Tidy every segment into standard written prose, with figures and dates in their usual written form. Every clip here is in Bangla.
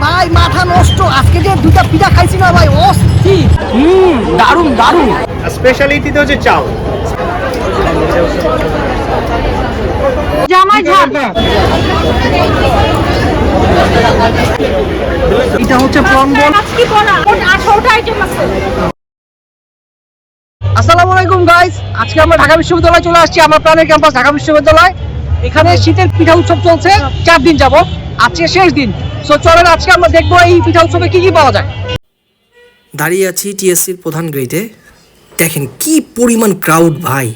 ভাই মাথা নষ্ট, আজকে যে দুইটা পিঠা খাইছি না ভাই অস্থির। দারুণ দারুণ। স্পেশালিটি তো হচ্ছে চাল। জামাই ঝাল। এটা হচ্ছে প্রনবল। আসসালামু আলাইকুম গাইস, আজকে আমরা ঢাকা বিশ্ববিদ্যালয়ে চলে আসছি। আমার প্রাণের ক্যাম্পাস ঢাকা বিশ্ববিদ্যালয়। এখানে শীতের পিঠা উৎসব চলছে 4 দিন যাবত, আজকে শেষ দিন। সো চলেন আজকে আমরা দেখবো এই পিঠা উৎসবে কি কি পাওয়া যায়। দাঁড়িয়ে আছি টিএসসির প্রধান গেটে। দেখেন কি পরিমাণ ক্রাউড ভাই,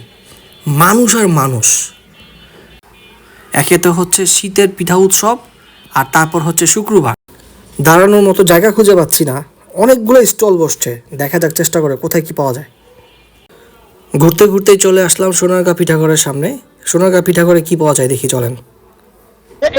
মানুষ আর মানুষ। একে তো হচ্ছে শীতের পিঠা উৎসব, আর তারপর হচ্ছে শুক্রবার। দাঁড়ানোর মতো জায়গা খুঁজে পাচ্ছি না, অনেকগুলো স্টল বসছে। দেখা যাক চেষ্টা করে কোথায় কি পাওয়া যায়। ঘুরতে ঘুরতেই চলে আসলাম সোনারগাঁ পিঠাঘরের সামনে। সোনারগাঁ পিঠাঘরে কি পাওয়া যায় দেখি চলেন।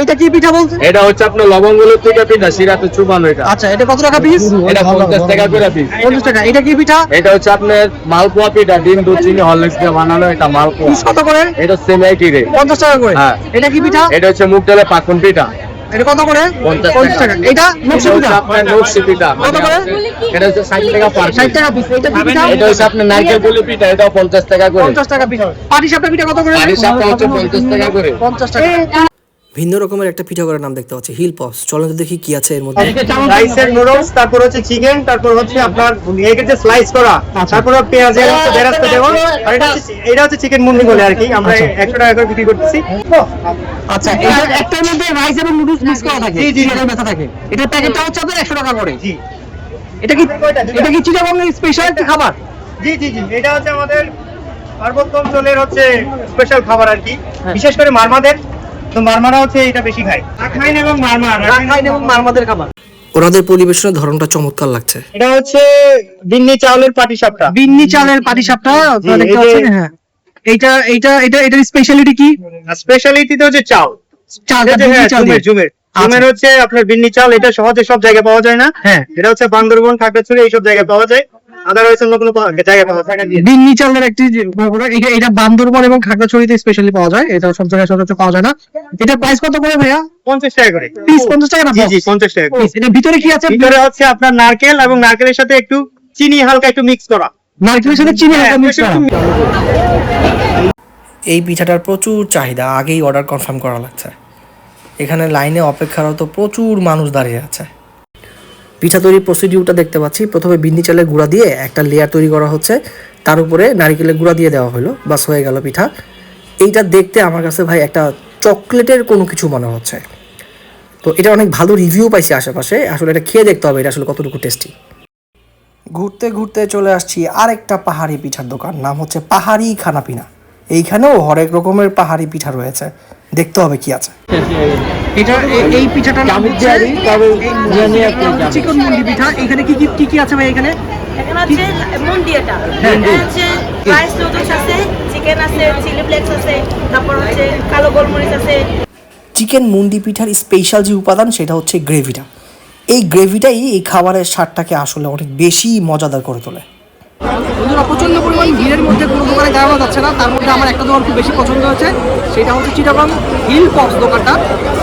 এটা কি পিঠা বলছে? এটা হচ্ছে আপনার লবঙ্গলের থেকে পিঠা, সিরাতে চুবানো। এটা আচ্ছা, এটা কত টাকা পিস? এটা 50 টাকা করে পিস। 50 টাকা। এটা কি পিঠা? এটা হচ্ছে আপনার মালপোয়া পিঠা, ডিম দুধ চিনি হরলিক্স দিয়ে বানানো। এটা মালপোয়া। পিস কত করে? এটা সেম একই রে, 50 টাকা করে। হ্যাঁ। এটা কি পিঠা? এটা হচ্ছে মুগ ডালের পাকন পিঠা। এটা কত করে? 50 টাকা। এটা নকশি পিঠা আপনার নকশি পিঠা কত করে? এটা হচ্ছে 60 টাকা পার 60 টাকা পিস। এটা কি পিঠা? এটা হচ্ছে আপনার নারকেল পুলি পিঠা, এটাও 50 টাকা করে। 50 টাকা পিস। পাটিসাপটা পিঠা কত করে? পাটিসাপটা হচ্ছে 50 টাকা করে। 50 টাকা। ভিন্ন রকমের একটা পিঠাঘরের নাম দেখতে পাচ্ছি, হিল পপস। চলেন তো দেখি কি আছে এর মধ্যে। রাইসের নুডলস, তারপর হচ্ছে চিকেন, তারপর হচ্ছে আপনার এগের যে স্লাইস করা, তারপর পেঁয়াজের হচ্ছে বেরাস্তা দেবো। আর এটা হচ্ছে চিকেন মুন্ডি বলে আর কি, আমরা 100 টাকা করে বিক্রি করতেছি। আচ্ছা, এটা একটার মধ্যে রাইস এবং নুডলস মিক্স করা থাকে। জি, জি, এটা ব্যথা থাকে। এটা প্যাকেটটা হচ্ছে আপনার 100 টাকা করে। জি। এটা কি চিটাগংয়ের স্পেশাল একটা খাবার? জি জি জি, এটা হচ্ছে আমাদের পার্বত্য অঞ্চলের হচ্ছে স্পেশাল খাবার আর কি। বিশেষ করে মারমাদের, তো মারমারা হচ্ছে এটা বেশি খায়। রাখাইন এবং মারমার, রাখাইন এবং মারমাদের খাবার। ওনাদের পরিবেশনের ধরনটা চমৎকার লাগছে। এটা হচ্ছে বিন্নি চাউলের পাটিসাপটা। বিন্নি চালের পাটিসাপটা দেখতে পাচ্ছেন। হ্যাঁ, এটার স্পেশালিটি কি? স্পেশালিটি তো হচ্ছে চাল। চালটা হ্যাঁ, বিন্নি চাল দিয়ে। জুমের হচ্ছে আপনার বিন্নি চাল। এটা সহজে সব জায়গায় পাওয়া যায় না। হ্যাঁ, এটা হচ্ছে বান্দরবন, খাগড়াছড়ি এইসব জায়গায় পাওয়া যায়। আদারওয়াইজ অন্য কোনো জায়গায় পাওয়া যায় না। বিন্নি চালের একটি এটা বান্দরবন এবং খাগড়াছড়িতে স্পেশালি পাওয়া যায়। এটা সব জায়গায় সচরাচর পাওয়া যায় না। এটা প্রাইস কত করে ভাইয়া? 50 টাকা করে পিস। 50 টাকা না? জি জি, 50 টাকা করে। এটা ভিতরে কি আছে? ভিতরে হচ্ছে আপনার নারকেল এবং নারকেলের সাথে একটু চিনি হালকা একটু মিক্স করা। নারকেলের সাথে চিনি হালকা মিক্স করা। এই পিঠাটার প্রচুর চাহিদা, আগেই অর্ডার কনফার্ম করা লাগছে। এখানে লাইনে অপেক্ষারত প্রচুর মানুষ দাঁড়িয়ে আছে। পিঠা তৈরির প্রসিডিউরটা দেখতে পাচ্ছি। প্রথমে বিন্নি চালের গুঁড়া দিয়ে একটা লেয়ার তৈরি করা হচ্ছে, তার উপরে নারিকেলের গুঁড়া দিয়ে দেওয়া হলো, বাস হয়ে গেল পিঠা। এইটা দেখতে আমার কাছে ভাই একটা চকলেটের কোনো কিছু মনে হচ্ছে। তো এটা অনেক ভালো রিভিউ পাইছি আশেপাশে। আসলে এটা খেয়ে দেখতে হবে এটা আসলে কতটুকু টেস্টি। ঘুরতে ঘুরতে চলে আসছি আরেকটা পাহাড়ি পিঠার দোকান, নাম হচ্ছে পাহাড়ি খানাপিনা। এইখানেও হরেক রকমের পাহাড়ি পিঠা রয়েছে, দেখতে হবে কি আছে। এই পিঠাটার নাম হচ্ছে চিকন মুন্ডি পিঠা। এখানে কি কি আছে ভাই? এখানে আছে মুন্ডি, এটা আছে রাইস নুডলস আছে, চিকেন আছে, চিলি ফ্লেক্স আছে, তারপর হচ্ছে কালো গোলমরিচ আছে। চিকেন মুন্ডি পিঠার স্পেশাল যে উপাদান সেটা হচ্ছে গ্রেভিটা। এই গ্রেভিটাই এই খাবারের স্বাদটাকে আসলে অনেক বেশি মজাদার করে তোলে। বন্ধুরা, প্রচন্ড পরিমাণ ভিড়ের মধ্যে কোনো দোকানে দাঁড়ানো যাচ্ছে না। তার মধ্যে আমার একটা দোকান খুব বেশি পছন্দ হয়েছে, সেটা হচ্ছে চিটাগং হিল পপস দোকানটা।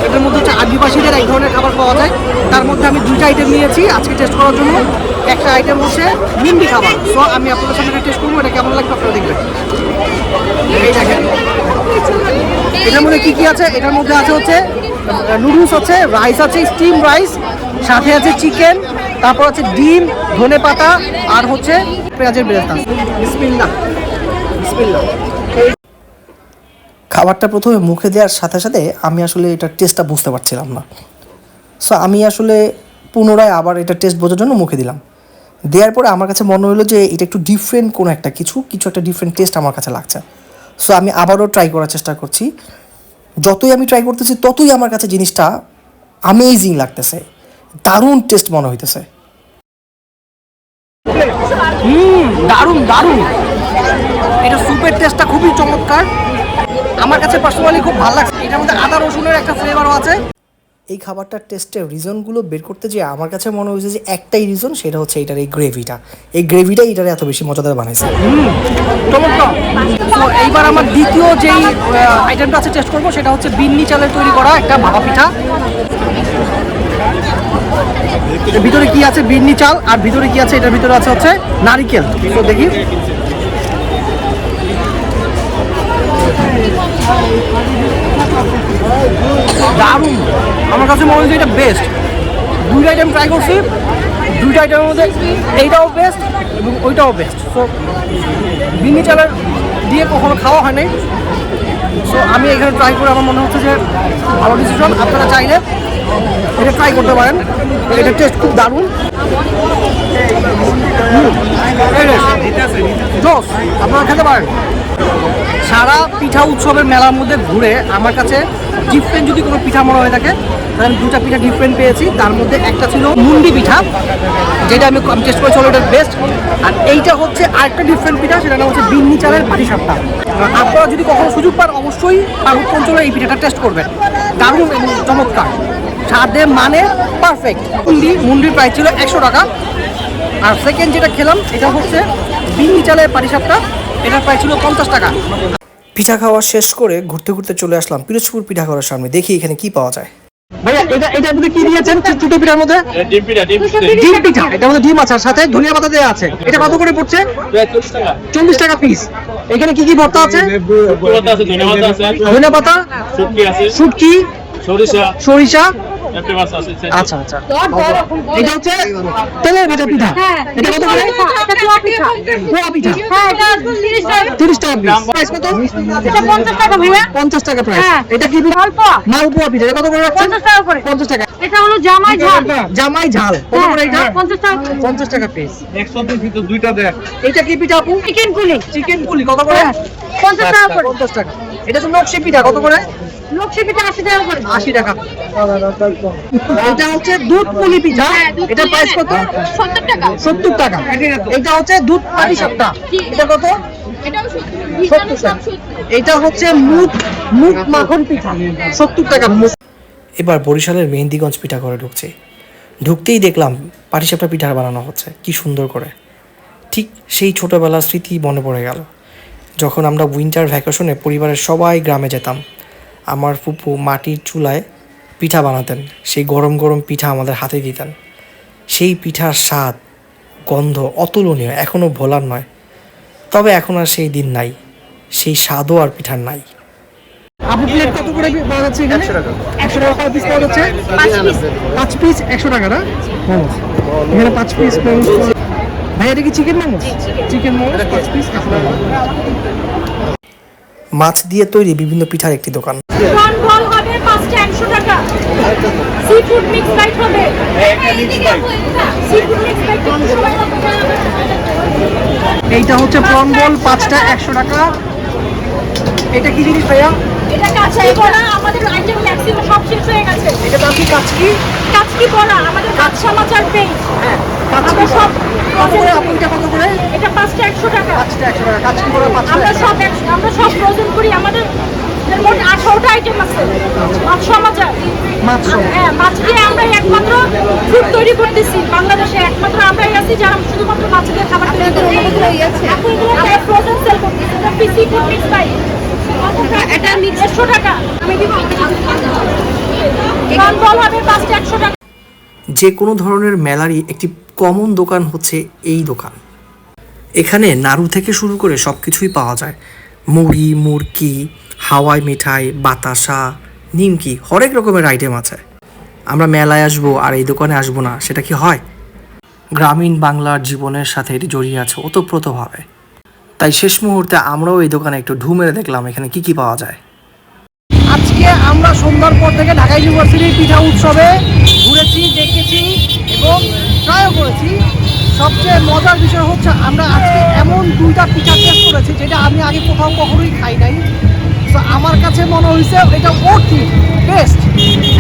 এটার মধ্যে হচ্ছে আদিবাসীদের এক ধরনের খাবার পাওয়া যায়। তার মধ্যে আমি 2টা আইটেম নিয়েছি আজকে টেস্ট করার জন্য। একটা আইটেম হচ্ছে মুন্ডি খাবার। সো আমি আপনাদের সামনে টেস্ট করবো, এটা কেমন লাগবে আপনারা দেখবেন। এই দেখেন এটার মধ্যে কি কি আছে। এটার মধ্যে আছে হচ্ছে নুডলস আছে, রাইস আছে, স্টিম রাইস, সাথে আছে চিকেন, তারপর আছে ডিম, ধনেপাতা, আর হচ্ছে পেঁয়াজের বেরেস্তা। বিসমিল্লাহ বিসমিল্লাহ। খাবারটা প্রথমে মুখে দেওয়ার সাথে সাথে আমি আসলে এটার টেস্টটা বুঝতে পারছিলাম না। সো আমি আসলে পুনরায় আবার এটা টেস্ট বোঝার জন্য মুখে দিলাম। দেওয়ার পরে আমার কাছে মনে হলো যে এটা একটু ডিফারেন্ট কোনো একটা কিছু একটা ডিফারেন্ট টেস্ট আমার কাছে লাগছে। সো আমি আবারও ট্রাই করার চেষ্টা করছি। যতই আমি ট্রাই করতেছি ততই আমার কাছে জিনিসটা আমেজিং লাগতেছে, দারুণ টেস্ট মনে হইতেছে। দারুণ দারুণ। এটা স্যুপের টেস্টটা খুবই চমৎকার, আমার কাছে পার্সোনালি খুব ভালো লাগছে। এটার মধ্যে আদা রসুনের একটা ফ্লেভারও আছে। এই খাবারটার টেস্টের রিজনগুলো বের করতে যেয়ে আমার কাছে মনে হয়েছে যে একটাই রিজন, সেটা হচ্ছে এটার এই গ্রেভিটা। এই গ্রেভিটাই এটার এত বেশি মজাদার বানাইছে। চমৎকার। তো এইবার আমার দ্বিতীয় যেই আইটেমটা আছে টেস্ট করবো, সেটা হচ্ছে বিন্নি চালের তৈরি করা একটা ভাপা পিঠা। এর ভিতরে কি আছে, বিন্নি চাল, আর ভিতরে কি আছে, এটার ভিতরে আছে হচ্ছে নারিকেল। তো দেখি, দারুণ, আমার কাছে মনে হচ্ছে এটা বেস্ট। দুইটা আইটেম ট্রাই করছি, দুইটা আইটেমের মধ্যে এইটাও বেস্ট এবং ওইটাও বেস্ট। সো বিন্নি চালের দিয়ে কখনো খাওয়া হয় নাই, সো আমি এখানে ট্রাই করে আমার মনে হচ্ছে যে ভালো ডিসিশন। আপনারা চাইলে এটা ট্রাই করতে পারেন, এটা টেস্ট খুব দারুণ। জোস, আপনারা খেতে পারেন। সারা পিঠা উৎসবের মেলার মধ্যে ঘুরে আমার কাছে ডিফারেন্ট যদি কোনো পিঠা মনে হয়ে থাকে তাহলে আমি দুটা পিঠা ডিফারেন্ট পেয়েছি। তার মধ্যে একটা ছিল মুন্ডি পিঠা, যেটা আমি টেস্ট করেছি, ওটা বেস্ট। আর এইটা হচ্ছে আরেকটা ডিফারেন্ট পিঠা, সেটা নাম হচ্ছে বিন্নি চালের পাটিসাপটা। আপনারা যদি কখনো সুযোগ পান অবশ্যই পার্বত্য অঞ্চলে এই পিঠাটা টেস্ট করবেন, দারুণ এবং চমৎকার, স্বাদে মানে পারফেক্ট। মুন্ডির প্রাইস ছিল 100 টাকা। আর সেকেন্ড যেটা খেলাম এটা হচ্ছে বিন্নি চালের পাটিসাপটা, এটার প্রাইস ছিল 50 টাকা। পিঠা খাওয়া শেষ করে ঘুরতে ঘুরতে চলে আসলাম পিরোজপুর পিঠা ঘরের সামনে, দেখি এখানে কি পাওয়া যায়। ভাইয়া এটার মধ্যে কি দিয়েছেন? ছোট পিঠার মধ্যে ডিম পিঠা, এটার মধ্যে ডিম আছে, আর সাথে ধনিয়া পাতা দেওয়া আছে। এটা কত করে পড়ছে? 40 টাকা পিস। এখানে কি কি ভর্তা আছে? ধনিয়া পাতা, শুটকি, সরিষা। আচ্ছা আচ্ছা, এটা হচ্ছে তেলের ভাজা পিঠা। এটা কত করে? পোয়া পিঠা। 30 টাকা পিস। প্রাইস কত? 50 টাকা ভাইয়া। 50 টাকা প্রাইস। এটা কি পিঠা? মালপোয়া পিঠা। এটা কত করে রাখছেন? 50 টাকা করে। 50 টাকা। এটা হলো জামাই ঝাল। জামাই ঝাল কত করে এটা? 50 টাকা। 50 টাকা পিস। 100 পিস তো দুইটা দেন। এটা কি পিঠা আপু? চিকেন কুলি। চিকেন পুলি কত করে? 50 টাকা করে। 50 টাকা। এটা তো নকশি পিঠা কত করে? লক্ষ্মী পিঠা 80 টাকা করে। 80 টাকা। এটা হচ্ছে দুধ পুলি পিঠা, এটা প্রাইস কত? 70 টাকা। 70 টাকা। এটা হচ্ছে দুধ পাটিসাপটা, এটা কত? এটাও 70 টাকা। এটা হচ্ছে মুখ মাখন পিঠা, 70 টাকা। এবার বরিশালের মেহেন্দিগঞ্জ পিঠা ঘরে ঢুকছি। ঢুকতেই দেখলাম পাটিসাপটা পিঠা বানানো হচ্ছে, কি সুন্দর করে। ঠিক সেই ছোটোবেলার স্মৃতি মনে পড়ে গেল, যখন আমরা উইন্টার ভ্যাকেশনে পরিবারের সবাই গ্রামে যেতাম। আমার ফুপু মাটির চুলায় পিঠা বানাতেন, সেই গরম গরম পিঠা আমাদের হাতে দিতেন। সেই পিঠার স্বাদ, গন্ধ অতুলনীয়, এখনও ভোলার নয়। তবে এখন আর সেই দিন নাই, সেই স্বাদও আর পিঠার নাই। আপু প্লেট কত করে পাওয়া যাচ্ছে এখানে? 100 টাকা। 100 টাকা কয় পিস পাওয়া যাচ্ছে? 5 পিস 100 টাকা না? এখানে 5 পিস মোমোস। ভাই এটা কি chicken momos? Chicken momos 5 piece 100 টাকা। মাছ দিয়ে তৈরি বিভিন্ন পিঠার একটি দোকান। প্রন বল হবে 5টা 100 টাকা। সিফুড মিক্স রাইট হবে। সিফুড মিক্স রাইট সবাই এইটা হচ্ছে প্রন বল, 5টা 100 টাকা। এটা কি জিনিস ভাইয়া? এটা কাঁচাই বড়া, আমাদের আইটেম ম্যাক্সিমাম সব শেষ হয়ে গেছে। এটা তো কি কাচকি? কাচকি বড়া, আমাদের কাঁচা মাচার পেই। হ্যাঁ, আমরা কাচকি সব কত করে আপু? এটা কত করে? এটা 5টা 100 টাকা। 5টা 100 টাকা। কাচকি বড় 5টা। আমরা সব ফ্রোজেন করি, আমাদের এর মোট 18টা আইটেম আছে। মাছ মাচা। মাছ। হ্যাঁ, মাছ দিয়ে আমরা একমাত্র ফুড তৈরি করতেছি বাংলাদেশে, একমাত্র আমরাই আছি যারা শুধুমাত্র মাছ দিয়ে খাবার তৈরি করি। এখন এগুলো ফ্রোজেন সেল করতেছি। এটা পিসি ফুড মিক্স পাই। এটা মিক্স 100 টাকা। আমি দিব। প্রন বল হবে 5টা 100 টাকা। যে কোনো ধরনের মেলারই একটি কমন দোকান হচ্ছে এই দোকান। এখানে নাড়ু থেকে শুরু করে সব কিছুই পাওয়া যায়। মুড়ি, মুরকি, হাওয়াই মিঠাই, বাতাসা, নিমকি, হরেক রকমের আইটেম আছে। আমরা মেলায় আসবো আর এই দোকানে আসবো না, সেটা কি হয়? গ্রামীণ বাংলার জীবনের সাথে এটি জড়িয়ে আছে ওতপ্রোতভাবে। তাই শেষ মুহূর্তে আমরাও এই দোকানে একটু ঢু মেরে দেখলাম এখানে কি কি পাওয়া যায়। আজকে আমরা সন্ধ্যার পর থেকে ঢাকা ইউনিভার্সিটির পিঠা উৎসবে ঘুরেছি, দেখেছি এবং ট্রাইও করেছি। সবচেয়ে মজার বিষয় হচ্ছে আমরা আজকে এমন দুইটা পিঠা টেস্ট করেছি যেটা আমি আগে কোথাও কখনোই খাই নাই। তো আমার কাছে মনে হয়েছে এটা ওটি বেস্ট।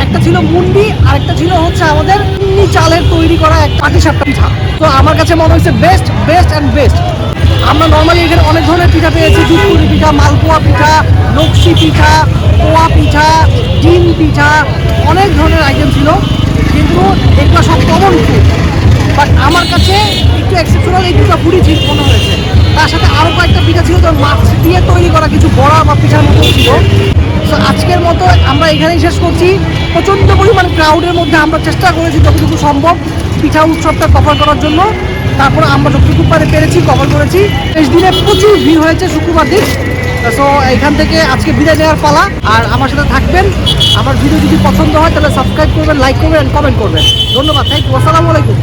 একটা ছিল মুন্ডি, আর একটা ছিল হচ্ছে আমাদের চিনি চালের তৈরি করা এক পাটিসাপটা পিঠা। তো আমার কাছে মনে হয়েছে বেস্ট অ্যান্ড বেস্ট। আমরা নর্মালি এখানে অনেক ধরনের পিঠা পেয়েছি, দুধপুরি পিঠা, মালপোয়া পিঠা, নকশি পিঠা, পোয়া পিঠা, ডিম পিঠা, অনেক ধরনের আইটেম ছিল, কিন্তু এগুলো সব কমন ফুড। বাট আমার কাছে একটু এক্সেপশনাল এই দুটো ফুডই ঠিক মনে হয়েছে। তার সাথে আরও কয়েকটা পিঠা ছিল, তো মাছ দিয়ে তৈরি করা কিছু বড়া বা পিঠার মতো ছিল। তো আজকের মতো আমরা এখানেই শেষ করছি। প্রচণ্ড পরিমাণ ক্রাউডের মধ্যে আমরা চেষ্টা করেছি যতটুকু সম্ভব পিঠা উৎসবটা কভার করার জন্য। তারপর আমরা যতটুকু পেরেছি কভার করেছি। শেষ দিনে প্রচুর ভিড় হয়েছে শুক্রবার দিন। সো এখান থেকে আজকে বিদায় নেওয়ার পালা। আর আমার সাথে থাকবেন। আমার ভিডিও যদি পছন্দ হয় তাহলে সাবস্ক্রাইব করবেন, লাইক করবেন, কমেন্ট করবেন। ধন্যবাদ, থ্যাংক ইউ, আসসালামু আলাইকুম।